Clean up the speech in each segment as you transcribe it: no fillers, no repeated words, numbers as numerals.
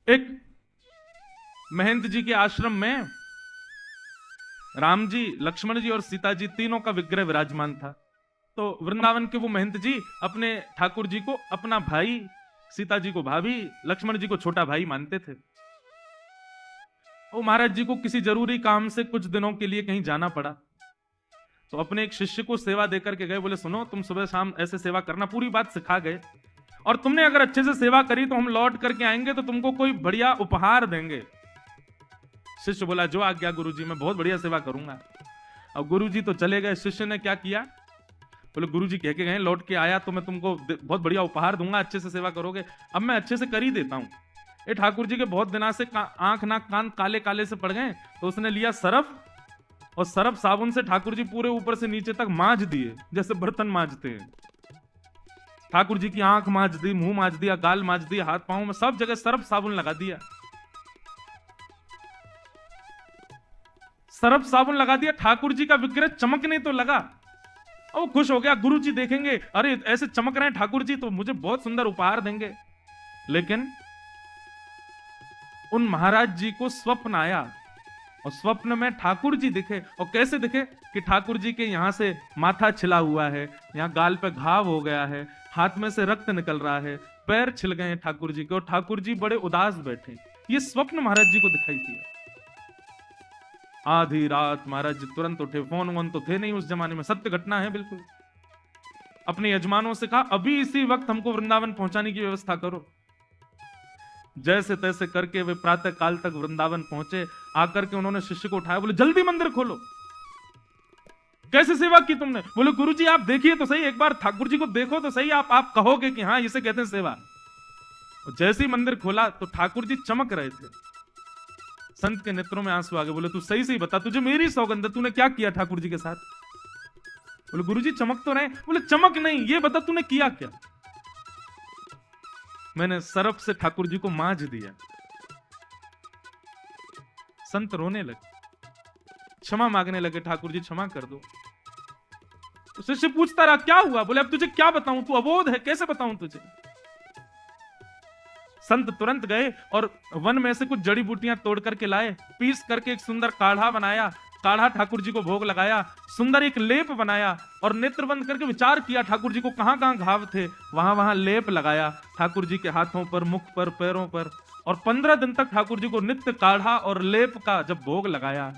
एक महंत जी के आश्रम में राम जी, लक्ष्मण जी और सीता जी तीनों का विग्रह विराजमान था। तो वृंदावन के वो महंत जी अपने ठाकुर जी को अपना भाई, सीता जी को भाभी, लक्ष्मण जी को छोटा भाई मानते थे। वो महाराज जी को किसी जरूरी काम से कुछ दिनों के लिए कहीं जाना पड़ा, तो अपने एक शिष्य को सेवा देकर के गए। बोले सुनो, तुम सुबह शाम ऐसे सेवा करना, पूरी बात सिखा गए, और तुमने अगर अच्छे से सेवा करी तो हम लौट करके आएंगे तो तुमको कोई बढ़िया उपहार देंगे। शिष्य बोला जो आज्ञा गुरुजी, मैं बहुत बढ़िया सेवा करूंगा। अब गुरुजी तो चले गए, शिष्य ने क्या किया, बोले गुरुजी कह के गए, लौट के आया तो मैं तुमको बहुत बढ़िया उपहार दूंगा, अच्छे से सेवा करोगे। अब मैं अच्छे से कर ही देता हूं। ये ठाकुर जी के बहुत दिना से आंख नाक कान काले काले से पड़ गए, तो उसने लिया सरफ, और सरफ साबुन से ठाकुर जी पूरे ऊपर से नीचे तक मांज दिए, जैसे बर्तन मांजते हैं। ठाकुर जी की आंख मांज दी, मुंह मांज दिया, गाल मांज दिया, हाथ पांव में सब जगह सरफ साबुन लगा दिया। सरफ साबुन लगा दिया, ठाकुर जी का विग्रह चमकने तो लगा। और वो खुश हो गया, गुरु जी देखेंगे, अरे ऐसे चमक रहे हैं ठाकुर जी तो मुझे बहुत सुंदर उपहार देंगे। लेकिन उन महाराज जी को स्वप्न आया, और स्वप्न में ठाकुर जी दिखे। और कैसे दिखे कि ठाकुर जी के यहां से माथा छिला हुआ है, यहां गाल पे घाव हो गया है, हाथ में से रक्त निकल रहा है, पैर छिल गए हैं ठाकुर जी के, और ठाकुर जी बड़े उदास बैठे। ये स्वप्न महाराज जी को दिखाई दिया। आधी रात महाराज जी तुरंत उठे, फोन वोन तो थे नहीं उस जमाने में, सत्य घटना है बिल्कुल। अपने यजमानों से कहा अभी इसी वक्त हमको वृंदावन पहुंचाने की व्यवस्था करो। जैसे तैसे करके वे प्रातः काल तक वृंदावन पहुंचे। आकर के उन्होंने शिष्य को उठाया, बोले जल्दी मंदिर खोलो। कैसे सेवा की तुमने? बोले गुरुजी आप देखिए तो सही, एक बार ठाकुर जी को देखो तो सही, आप कहोगे कि हाँ इसे कहते हैं सेवा। जैसे ही मंदिर खोला तो ठाकुर जी चमक रहे थे, संत के नेत्रों में आंसू आ गए। बोले तू सही सही बता, तुझे मेरी सौगंध, तूने क्या किया ठाकुर जी के साथ? बोले गुरुजी चमक तो रहे। बोले चमक नहीं, ये बता तूने किया क्या? मैंने सरफ से ठाकुर जी को मांज दिया। संत रोने लगे, क्षमा मांगने लगे, ठाकुर जी क्षमा कर दो। तो शिष्य पूछता रहा क्या हुआ? बोले अब तुझे क्या बताऊं, तू अबोध है, कैसे बताऊं तुझे? संत तुरंत गए और वन में से कुछ जड़ी बूटियां तोड़ करके लाए, पीस करके एक सुंदर काढ़ा बनाया, काढ़ा ठाकुर जी को भोग लगाया, सुंदर एक लेप बनाया, और नेत्र बंद करके विचार किया ठाकुर जी को कहां कहां घाव थे, वहां वहां लेप लगाया ठाकुर जी के हाथों पर, मुख पर, पैरों पर। और 15 दिन तक ठाकुर जी को नित्य काढ़ा और लेप का जब भोग लगाया,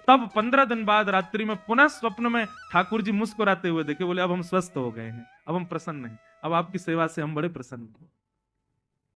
तब 15 दिन बाद रात्रि में पुनः स्वप्न में ठाकुर जी मुस्कुराते हुए देखे। बोले अब हम स्वस्थ हो गए हैं, अब हम प्रसन्न हैं, अब आपकी सेवा से हम बड़े प्रसन्न हैं।